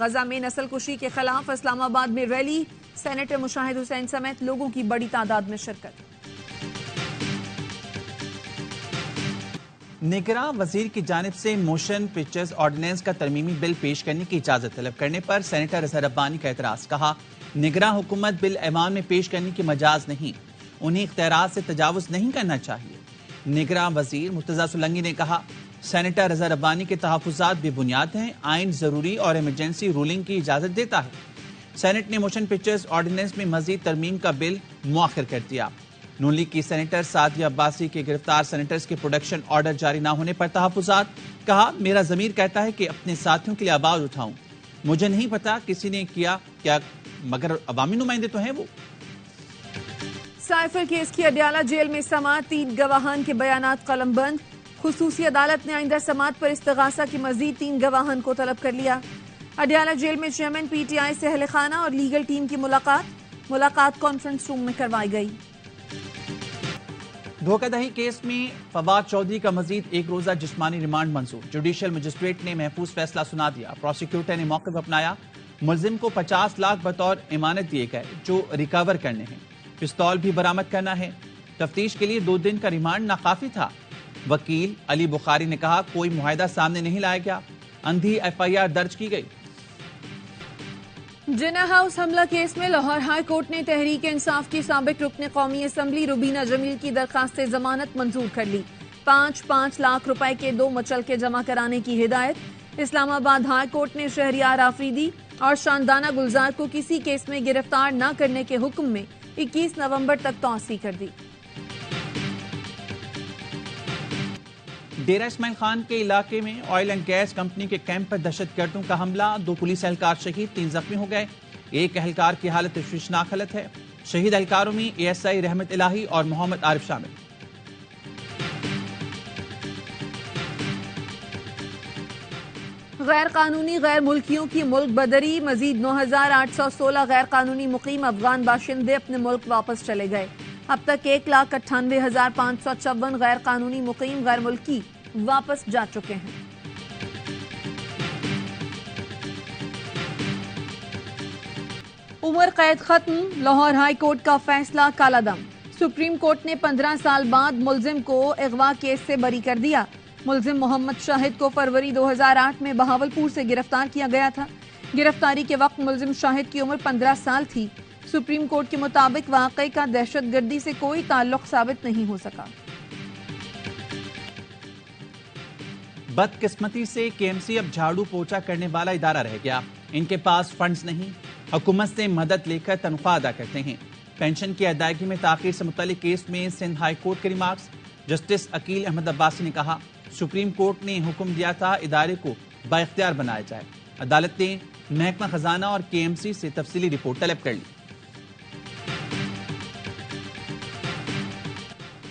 غزہ میں نسل کشی کے خلاف اسلام آباد میں ریلی، سینیٹر مشاہد حسین سمیت لوگوں کی بڑی تعداد میں شرکت۔ نگراں وزیر کی جانب سے موشن پکچرز آرڈیننس کا ترمیمی بل پیش کرنے کی اجازت طلب کرنے پر سینیٹر اظہر ربانی کا اعتراض، کہا نگراں حکومت بل ایوان میں پیش کرنے کی مجاز نہیں، انہیں اختیارات سے تجاوز نہیں کرنا چاہیے۔ نگراں وزیر مرتضی سولنگی نے کہا سینیٹر اظہر ربانی کے تحفظات بے بنیاد ہیں، آئین ضروری اور ایمرجنسی رولنگ کی اجازت دیتا ہے۔ سینٹ نے موشن پکچرز آرڈیننس میں مزید ترمیم کا بل مؤخر کر دیا۔ نون لیگ کی سینیٹر سعدیہ عباسی کے گرفتار سینیٹرز کے پروڈکشن آرڈر جاری نہ ہونے پر تحفظات، کہا میرا ضمیر کہتا ہے کہ اپنے ساتھیوں کے لیے آواز اٹھاؤں، مجھے نہیں پتا کسی نے کیا مگر عوامی نمائندے تو ہیں وہ۔ سائفر کیس کی اڈیالہ جیل میں سماعت، 3 گواہان کے بیانات قلم بند، خصوصی عدالت نے آئندہ سماعت پر استغاثہ کی مزید 3 گواہان کو طلب کر لیا۔ اڈیالہ جیل میں چیئرمین پی ٹی آئی سے اہل خانہ اور لیگل ٹیم کی ملاقات کانفرنس روم میں کروائی گئی۔ دھوکہ دہی کیس میں فواد چودھری کا مزید 1 روزہ جسمانی ریمانڈ منظور، جوڈیشل مجسٹریٹ نے محفوظ فیصلہ سنا دیا۔ پروسیکیوٹر نے موقف اپنایا، ملزم کو 50 لاکھ بطور امانت دیے گئے جو ریکور کرنے ہیں، پستول بھی برآمد کرنا ہے۔ تفتیش کے لیے 2 دن کا ریمانڈ ناکافی تھا۔ وکیل علی بخاری نے کہا کوئی معاہدہ سامنے نہیں لایا گیا، اندھی ایف آئی آر درج کی گئی۔ جناح ہاؤس حملہ کیس میں لاہور ہائی کورٹ نے تحریک انصاف کی سابق رکن قومی اسمبلی روبینہ جمیل کی درخواست ضمانت منظور کر لی۔ 5 لاکھ روپے کے 2 مچلکے جمع کرانے کی ہدایت۔ اسلام آباد ہائی کورٹ نے شہریار آفریدی اور شاندانہ گلزار کو کسی کیس میں گرفتار نہ کرنے کے حکم میں 21 نومبر تک توسیع کر دی۔ ڈیرہ اسماعیل خان کے علاقے میں آئل اینڈ گیس کمپنی کے کیمپ پر دہشت گردوں کا حملہ، 2 پولیس اہلکار شہید، 3 زخمی ہو گئے۔ ایک اہلکار کی حالت تشویشناک حالت ہے۔ شہید اہلکاروں میں اے ایس آئی رحمت الہی اور محمد عارف شامل۔ غیر قانونی غیر ملکیوں کی ملک بدری، مزید 9816 غیر قانونی مقیم افغان باشندے اپنے ملک واپس چلے گئے۔ اب تک 1,98,554 غیر قانونی مقیم غیر ملکی واپس جا چکے ہیں۔ عمر قید ختم، لاہور ہائی کورٹ کا فیصلہ کالا دم۔ سپریم کورٹ نے 15 سال بعد ملزم کو اغوا کیس سے بری کر دیا۔ ملزم محمد شاہد کو فروری 2008 میں بہاولپور سے گرفتار کیا گیا تھا۔ گرفتاری کے وقت ملزم شاہد کی عمر 15 سال تھی۔ سپریم کورٹ کے مطابق واقعے کا دہشت گردی سے کوئی تعلق ثابت نہیں ہو سکا۔ بدقسمتی سے کے ایم سی اب جھاڑو پوچھا کرنے والا ادارہ رہ گیا۔ ان کے پاس فنڈز نہیں، حکومت سے مدد لے کر تنخواہ ادا کرتے ہیں۔ پینشن کی ادائیگی میں تاخیر سے متعلق کیس میں سندھ ہائی کورٹ کے ریمارکس۔ جسٹس عقیل احمد عباسی نے کہا سپریم کورٹ نے حکم دیا تھا ادارے کو بااختیار بنایا جائے۔ عدالت نے محکمہ خزانہ اور کے ایم سی سے تفصیلی رپورٹ طلب کر لی۔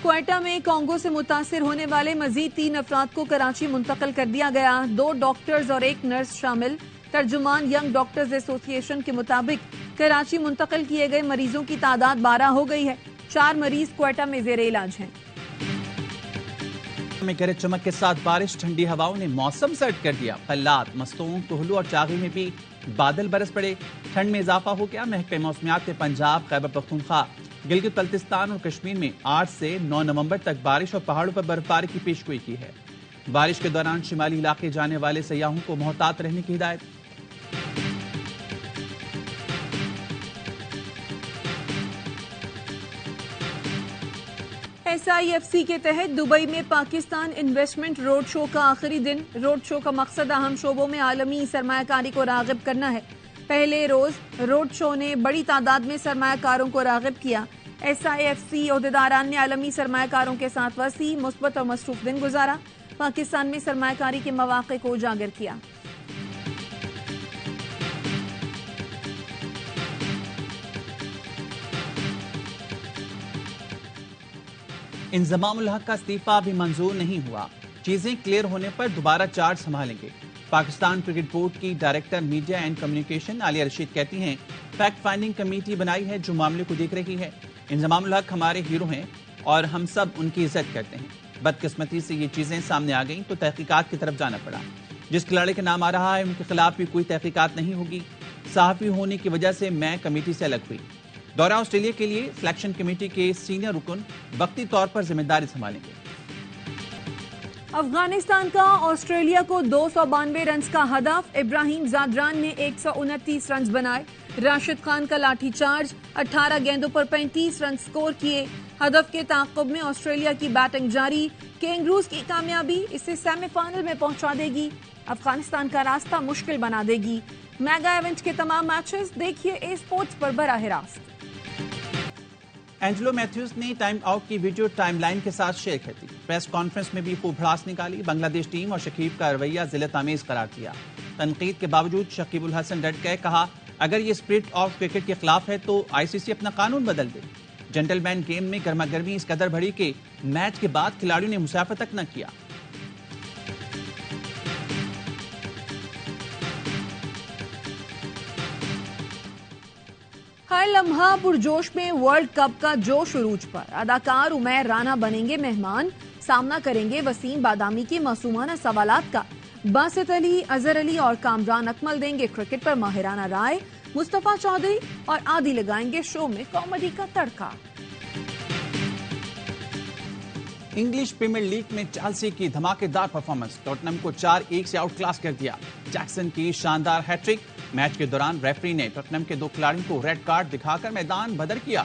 کوئٹہ میں کانگو سے متاثر ہونے والے مزید 3 افراد کو کراچی منتقل کر دیا گیا۔ 2 ڈاکٹرز اور 1 نرس شامل۔ ترجمان ینگ ڈاکٹرز ایسوسی ایشن کے مطابق کراچی منتقل کیے گئے مریضوں کی تعداد 12 ہو گئی ہے۔ 4 مریض کوئٹہ میں زیر علاج ہیں۔ میں گرج چمک کے ساتھ بارش، ٹھنڈی ہواؤں نے موسم سرد کر دیا۔ قلات، مستونگ، کوہلو اور چاغی میں بھی بادل برس پڑے، ٹھنڈ میں اضافہ ہو گیا۔ محکمہ موسمیات نے پنجاب، خیبر پختونخوا، گلگت بلتستان اور کشمیر میں 8 سے 9 نومبر تک بارش اور پہاڑوں پر برفباری کی پیشگوئی کی ہے۔ بارش کے دوران شمالی علاقے جانے والے سیاحوں کو محتاط رہنے کی ہدایت۔ ایس آئی ایف سی کے تحت دبئی میں پاکستان انویسٹمنٹ روڈ شو کا آخری دن۔ روڈ شو کا مقصد اہم شعبوں میں عالمی سرمایہ کاری کو راغب کرنا ہے۔ پہلے روز روڈ شو نے بڑی تعداد میں سرمایہ کاروں کو راغب کیا۔ ایس آئی ایف سی عہدیداران نے عالمی سرمایہ کاروں کے ساتھ وسیع، مثبت اور مصروف دن گزارا۔ پاکستان میں سرمایہ کاری کے مواقع کو اجاگر کیا۔ انضمام الحق کا استعفیٰ ابھی منظور نہیں ہوا، چیزیں کلیئر ہونے پر دوبارہ چارج سنبھالیں گے۔ پاکستان کرکٹ بورڈ کی ڈائریکٹر میڈیا اینڈ کمیونیکیشن عالیہ رشید کہتی ہیں فیکٹ فائنڈنگ کمیٹی بنائی ہے جو معاملے کو دیکھ رہی ہے۔ انضمام الحق ہمارے ہیرو ہیں اور ہم سب ان کی عزت کرتے ہیں۔ بدقسمتی سے یہ چیزیں سامنے آ گئیں تو تحقیقات کی طرف جانا پڑا۔ جس کھلاڑی کا نام آ رہا ہے ان کے خلاف بھی کوئی تحقیقات نہیں ہوگی. صحافی ہونے کی وجہ سے میں کمیٹی سے الگ ہوئی. دورہ آسٹریلیا کے لیے سلیکشن کمیٹی کے سینئر رکن وقتی طور پر ذمہ داری سنبھالیں گے. افغانستان کا آسٹریلیا کو 292 رنز کا ہدف. ابراہیم زادران نے 129 رنز بنائے. راشد خان کا لاٹھی چارج. 18 گیندوں پر 35 رنز سکور کیے. ہدف کے تعاقب میں آسٹریلیا کی بیٹنگ جاری. کینگروز کی کامیابی اسے سیمی فائنل میں پہنچا دے گی. افغانستان کا راستہ مشکل بنا دے گی. میگا ایونٹ کے تمام میچز دیکھیے اے اسپورٹس پر براہ راست. اینجلو میتھیوز نے ٹائم آؤٹ کی ویڈیو ٹائم لائن کے ساتھ شیئر کی. پریس کانفرنس میں بھی خوب بھڑاس نکالی. بنگلہ دیش ٹیم اور شکیب کا رویہ ذلت آمیز قرار دیا. تنقید کے باوجود شکیب الحسن ڈٹ گئے. کہا اگر یہ اسپرٹ آف کرکٹ کے خلاف ہے تو آئی سی سی اپنا قانون بدل دے. جنٹل مین گیم میں گرما گرمی اس قدر بڑھی کہ میچ کے بعد کھلاڑیوں نے مسافر تک نہ کیا. ہر لمحہ پرجوش میں ورلڈ کپ کا جوش عروج پر. اداکار عمیر رانا بنیں گے مہمان. سامنا کریں گے وسیم بادامی کے معصومانہ سوالات کا. باسط علی، اظہر علی اور کامران اکمل دیں گے کرکٹ پر ماہرانہ رائے. مصطفیٰ چودھری اور عادی لگائیں گے شو میں کامیڈی کا تڑکا. انگلش پریمیئر لیگ میں چیلسی کی دھماکے دار پرفارمنس. ٹوٹنہم کو 4-1 سے آؤٹ کلاس کر دیا. جیکسن کی شاندار ہیٹ ٹرک. میچ کے دوران ریفری نے ٹوٹنہم کے 2 کھلاڑیوں کو ریڈ کارڈ دکھا کر میدان بدر کیا.